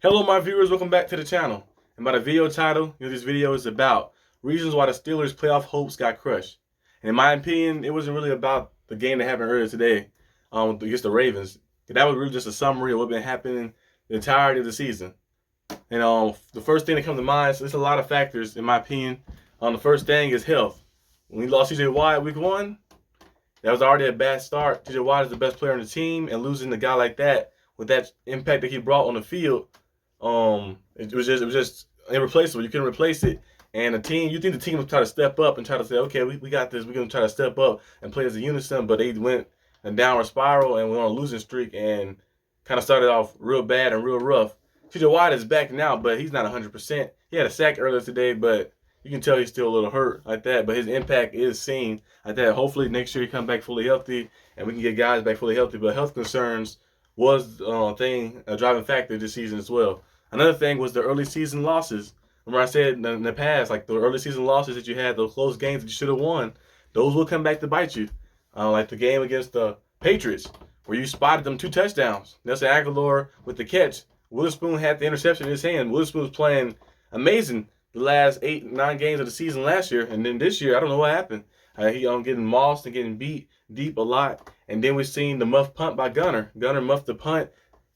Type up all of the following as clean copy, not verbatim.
Hello my viewers, welcome back to the channel. And by the video title, this video is about reasons why the Steelers' playoff hopes got crushed. And in my opinion, it wasn't really about the game that happened earlier today against the Ravens. That was really just a summary of what's been happening the entirety of the season. And the first thing that comes to mind, so there's a lot of factors in my opinion. The first thing is health. When we lost TJ Watt week 1, that was already a bad start. TJ Watt is the best player on the team, and losing a guy like that with that impact that he brought on the field, it was just irreplaceable. You couldn't replace it. And you think the team would try to step up and try to say, okay, we got this. We're gonna try to step up and play as a unison. But they went a downward spiral and went on a losing streak and kind of started off real bad and real rough. TJ Watt is back now, but he's not 100%. He had a sack earlier today, but you can tell he's still a little hurt like that. But his impact is seen like that. Hopefully next year he comes back fully healthy and we can get guys back fully healthy. But health concerns was a driving factor this season as well. Another thing was the early season losses. Remember I said in the past, like the early season losses that you had, those close games that you should have won, those will come back to bite you. Like the game against the Patriots, where you spotted them 2 touchdowns. Nelson Aguilar with the catch. Witherspoon had the interception in his hand. Witherspoon was playing amazing the last 8-9 games of the season last year. And then this year, I don't know what happened. He getting mossed and getting beat deep a lot. And then we've seen the muff punt by Gunner. Gunner muffed the punt.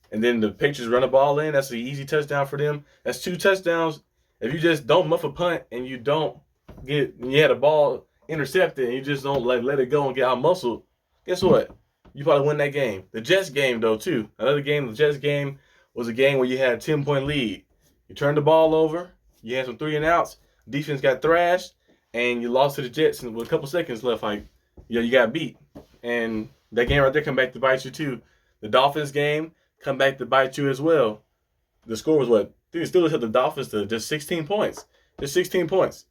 And then the Patriots run the ball in. That's an easy touchdown for them. That's 2 touchdowns. If you just don't muff a punt and you had a ball intercepted and you just don't let it go and get out muscled, guess what? You probably win that game. The Jets game, though, too. Another game, the Jets game was a game where you had a 10-point lead. You turned the ball over. You had some 3 and outs. Defense got thrashed. And you lost to the Jets with a couple seconds left. You got beat. And that game right there come back to bite you, too. The Dolphins game come back to bite you as well. The score was what? The Steelers held the Dolphins to just 16 points. Just 16 points.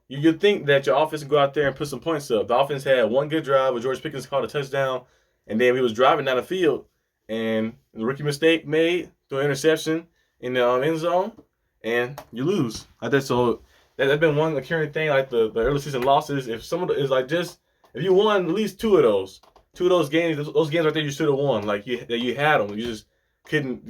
You'd think that your offense would go out there and put some points up. The offense had one good drive where George Pickens caught a touchdown, and then he was driving down the field, and the rookie mistake made, threw an interception in the end zone, and you lose. That's been one recurring thing, like the early season losses. If someone is like if you won at least 2 of those games, those games right there you should have won. Like you had them. You just couldn't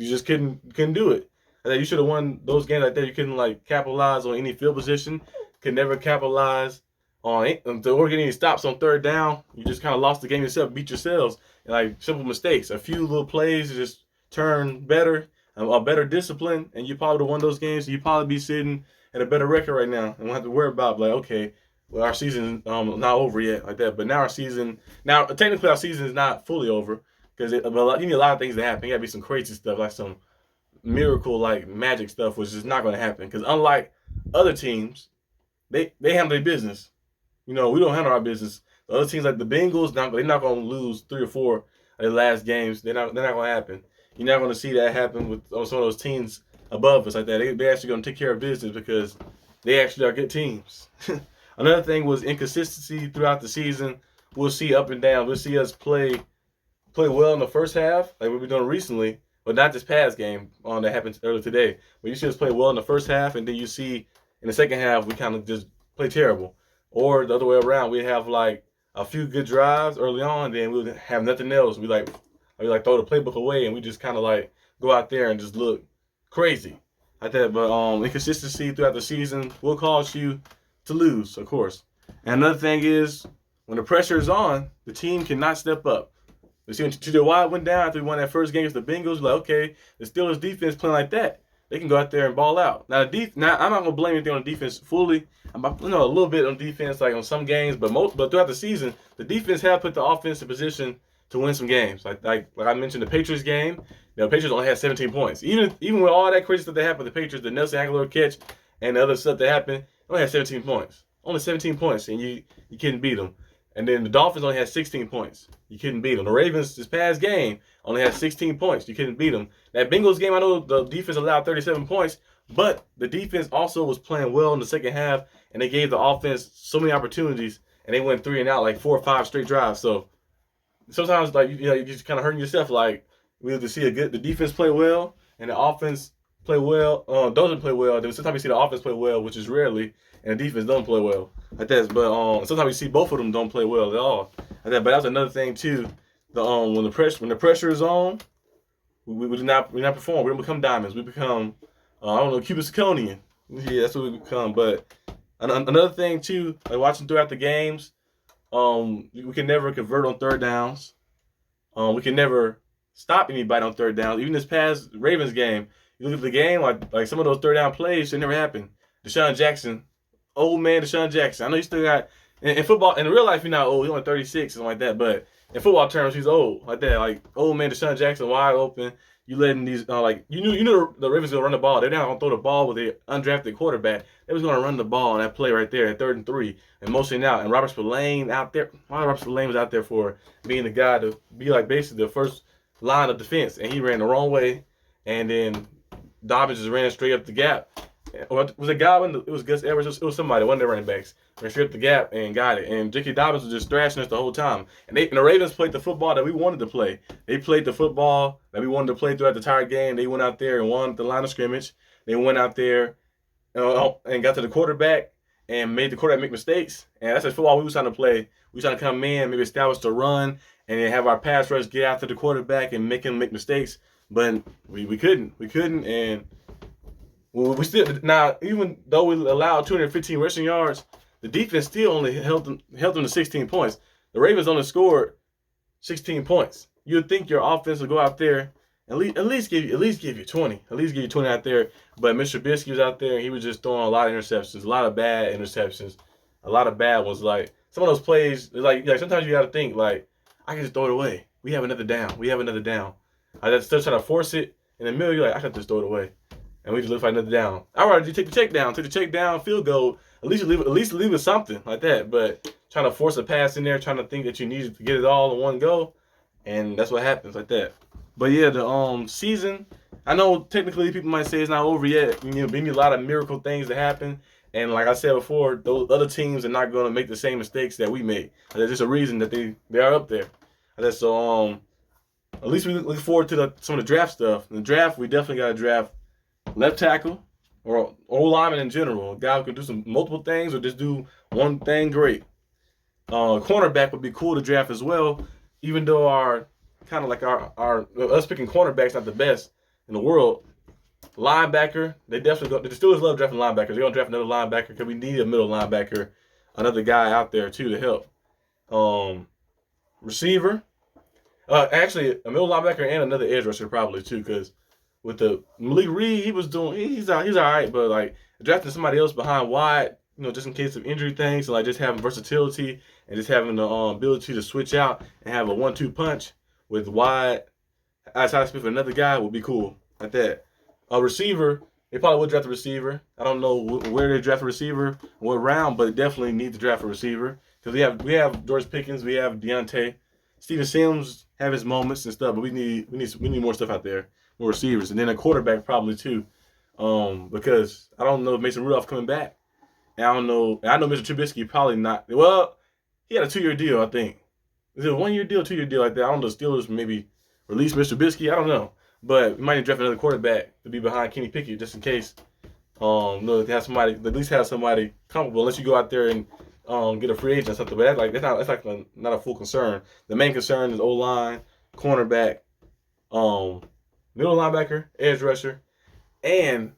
do it. You should have won those games like that. You couldn't capitalize on any field position. Could never capitalize on it. Or get any stops on 3rd down. You just kind of lost the game yourself, beat yourselves. And simple mistakes. A few little plays just turn better, a better discipline, and you probably would have won those games. You'd probably be sitting at a better record right now. And we'll have to worry about okay, well, our season not over yet like that. But now technically our season is not fully over because you need a lot of things to happen. You got to be some crazy stuff, like some miracle magic stuff, which is not going to happen. Because unlike other teams, they handle their business. We don't handle our business. The other teams like the Bengals, they're not going to lose 3 or 4 of their last games. They're not going to happen. You're not going to see that happen with some of those teams above us like that. They're actually going to take care of business because they actually are good teams. Another thing was inconsistency throughout the season. We'll see up and down. We'll see us play well in the first half, like we've been doing recently, but not this past game that happened earlier today. But you see us play well in the first half, and then you see in the second half we kind of just play terrible. Or the other way around, we have a few good drives early on, then we'll have nothing else. We throw the playbook away, and we just kind of go out there and just look crazy like that. But inconsistency throughout the season will cause you to lose, of course. And another thing is when the pressure is on, the team cannot step up. You see when TJ Watt went down after we won that first game against the Bengals, okay, the Steelers defense playing like that, they can go out there and ball out. Now I'm not gonna blame anything on the defense fully. A little bit on defense, on some games, but throughout the season, the defense have put the offense in position to win some games. Like I mentioned, the Patriots game, the Patriots only had 17 points. Even with all that crazy stuff that happened, the Patriots, the Nelson Aguilar catch, and the other stuff that happened, they only had 17 points. Only 17 points, and you couldn't beat them. And then the Dolphins only had 16 points. You couldn't beat them. The Ravens this past game only had 16 points. You couldn't beat them. That Bengals game, I know the defense allowed 37 points, but the defense also was playing well in the second half, and they gave the offense so many opportunities, and they went 3 and out 4 or 5 straight drives. So sometimes you're just kind of hurting yourself. We have to see the defense play well and the offense play well. Doesn't play well. Then sometimes you see the offense play well, which is rarely, and the defense don't play well like that. But sometimes you see both of them don't play well at all like that. But that's another thing too. When the pressure is on, we do not perform. We don't become diamonds. We become I don't know, Cuban Zirconian. Yeah, that's what we become. But another thing too, like watching throughout the games, we can never convert on third downs. We can never stop anybody on third downs. Even this past Ravens game, you look at the game, like some of those third down plays should never happen. Deshaun Jackson, old man Deshaun Jackson. I know you still got in football. In real life, he's not old. He's only 36, something like that. But in football terms, he's old, like that. Like old man Deshaun Jackson, wide open. You letting these you knew the Ravens gonna run the ball. They're not gonna throw the ball with the undrafted quarterback. They was gonna run the ball on that play right there at 3rd and 3 and motioning out. And Robert Spillane out there. Robert Spillane was out there for being the guy to be like basically the first line of defense, and he ran the wrong way, and then Dobbins just ran straight up the gap. Or was it Godwin? It was Gus Edwards. It was somebody, one of their running backs. Ran straight up the gap and got it. And J.K. Dobbins was just thrashing us the whole time. And the Ravens played the football that we wanted to play. They played the football that we wanted to play throughout the entire game. They went out there and won the line of scrimmage. They went out there and got to the quarterback and made the quarterback make mistakes. And that's the football we was trying to play. We was trying to come in, maybe establish the run, and then have our pass rush get after the quarterback and make him make mistakes. But we couldn't. We couldn't, and we still, now, even though we allowed 215 rushing yards, the defense still only held them to 16 points. The Ravens only scored 16 points. You'd think your offense would go out there and at least give you 20. At least give you 20 out there. But Mr. Trubisky was out there and he was just throwing a lot of interceptions, a lot of bad interceptions, a lot of bad ones. Like some of those plays, like sometimes you gotta think like, I can just throw it away. We have another down. I just still try to force it in the middle. You're like, I can just throw it away. And we just look for another down. All right, you take the check down, field goal. At least leave it something like that. But trying to force a pass in there, trying to think that you need to get it all in one go, and that's what happens like that. But yeah, the season. I know technically people might say it's not over yet. We need a lot of miracle things to happen. And like I said before, those other teams are not going to make the same mistakes that we made. There's just a reason that they are up there. So at least we look forward to some of the draft stuff. In the draft, we definitely got to draft left tackle or lineman in general. A guy who can do some multiple things or just do one thing great. Cornerback would be cool to draft as well, even though our us picking cornerbacks not the best in the world. Linebacker, they definitely go. The Steelers love drafting linebackers. They're gonna draft another linebacker because we need a middle linebacker, another guy out there too to help. Receiver, actually a middle linebacker and another edge rusher probably too, because with the Malik Reed, he's all right, but like drafting somebody else behind wide, just in case of injury things, and like just having versatility and just having the ability to switch out and have a 1-2 punch with wide outside speed for another guy would be cool like that. A receiver, they probably would draft a receiver. I don't know where they draft a receiver, what round, but definitely need to draft a receiver because we have George Pickens, we have Deontay, Steven Sims have his moments and stuff, but we need more stuff out there. More receivers, and then a quarterback probably too, because I don't know if Mason Rudolph coming back. And I know Mr. Trubisky probably not. Well, he had a 2-year deal, I think. Is it a 1-year deal, 2-year deal like that? I don't know. Steelers maybe release Mr. Trubisky. I don't know, but we might need to draft another quarterback to be behind Kenny Pickett just in case. To have somebody, at least have somebody comfortable. Unless you go out there and get a free agent or something. But that's not a full concern. The main concern is O-line, cornerback, middle linebacker, edge rusher, and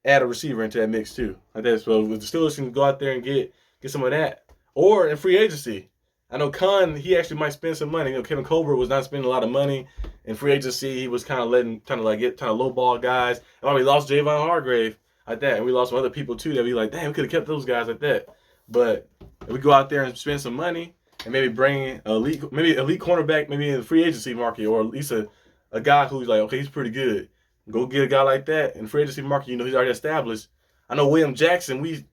add a receiver into that mix too. Like that. So the Steelers can go out there and get some of that. Or in free agency. I know he actually might spend some money. Kevin Colbert was not spending a lot of money in free agency. He was kind of lowball guys. And we lost Javon Hargrave like that. And we lost some other people too that we like, damn, we could have kept those guys like that. But if we go out there and spend some money and maybe bring elite cornerback maybe in the free agency market, or at least a guy who's like, okay, he's pretty good. Go get a guy like that in free agency market. He's already established. I know William Jackson. We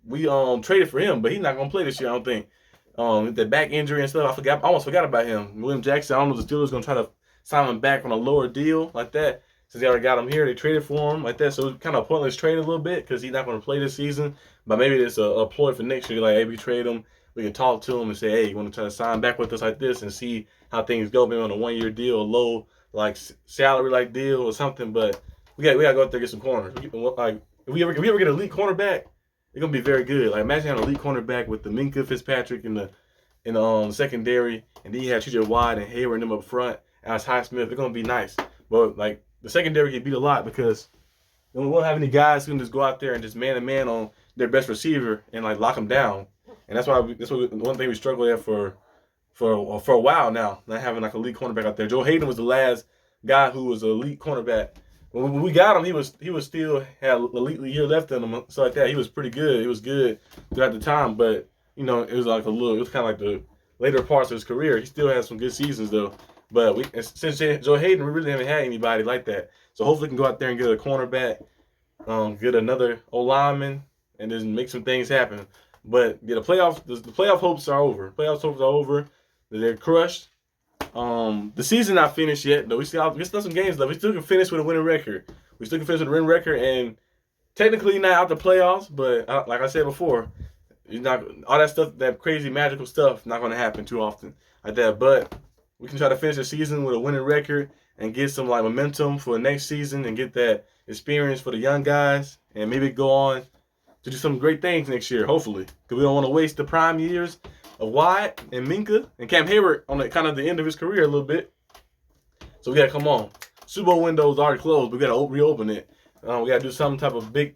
traded for him, but he's not gonna play this year. I don't think. The back injury and stuff. I almost forgot about him. William Jackson. I don't know if the Steelers gonna try to sign him back on a lower deal like that. Since they already got him here, they traded for him like that. So it's kind of a pointless trade a little bit because he's not gonna play this season. But maybe it's a ploy for next year. Like, hey, we trade him. We can talk to him and say, hey, you want to try to sign back with us like this and see how things go. Maybe on a 1-year deal, a low salary deal or something. But we got to go out there and get some corners. If we ever get an elite cornerback, it's gonna be very good. Like imagine having an elite cornerback with the Minka Fitzpatrick in the secondary, and then you have TJ Watt and Hayward and them up front, Alex Highsmith. It's gonna be nice. But like the secondary get beat a lot because we won't have any guys who can just go out there and just man to man on their best receiver and like lock them down. And one thing we struggled at for a while now, not having like a elite cornerback out there. Joe Hayden was the last guy who was an elite cornerback. When we got him, he was still had an elite year left in him, so like that. He was pretty good. He was good throughout the time, but you know, it was kind of like the later parts of his career. He still had some good seasons though. But since Joe Hayden, we really haven't had anybody like that. So hopefully we can go out there and get a cornerback, get another O-lineman, and just make some things happen. But yeah, the playoff hopes are over. Playoff hopes are over. They're crushed. The season not finished yet, though. We still some games left. We still can finish with a winning record. And technically not out the playoffs, but like I said before, not all that stuff, that crazy magical stuff, not going to happen too often like that. But we can try to finish the season with a winning record and get some like momentum for the next season and get that experience for the young guys and maybe go on to do some great things next year, hopefully, because we don't want to waste the prime years of Wyatt and Minka and Cam Hayward on the kind of the end of his career a little bit. So we got to come on. Super Bowl window is already closed, but we got to reopen it. We got to do some type of big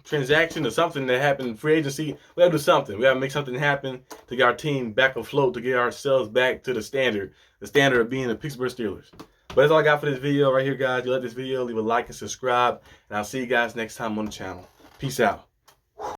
transaction or something that happened in free agency. We got to do something. We got to make something happen to get our team back afloat, to get ourselves back to the standard of being the Pittsburgh Steelers. But that's all I got for this video right here, guys. If you like this video, leave a like and subscribe, and I'll see you guys next time on the channel. Peace out.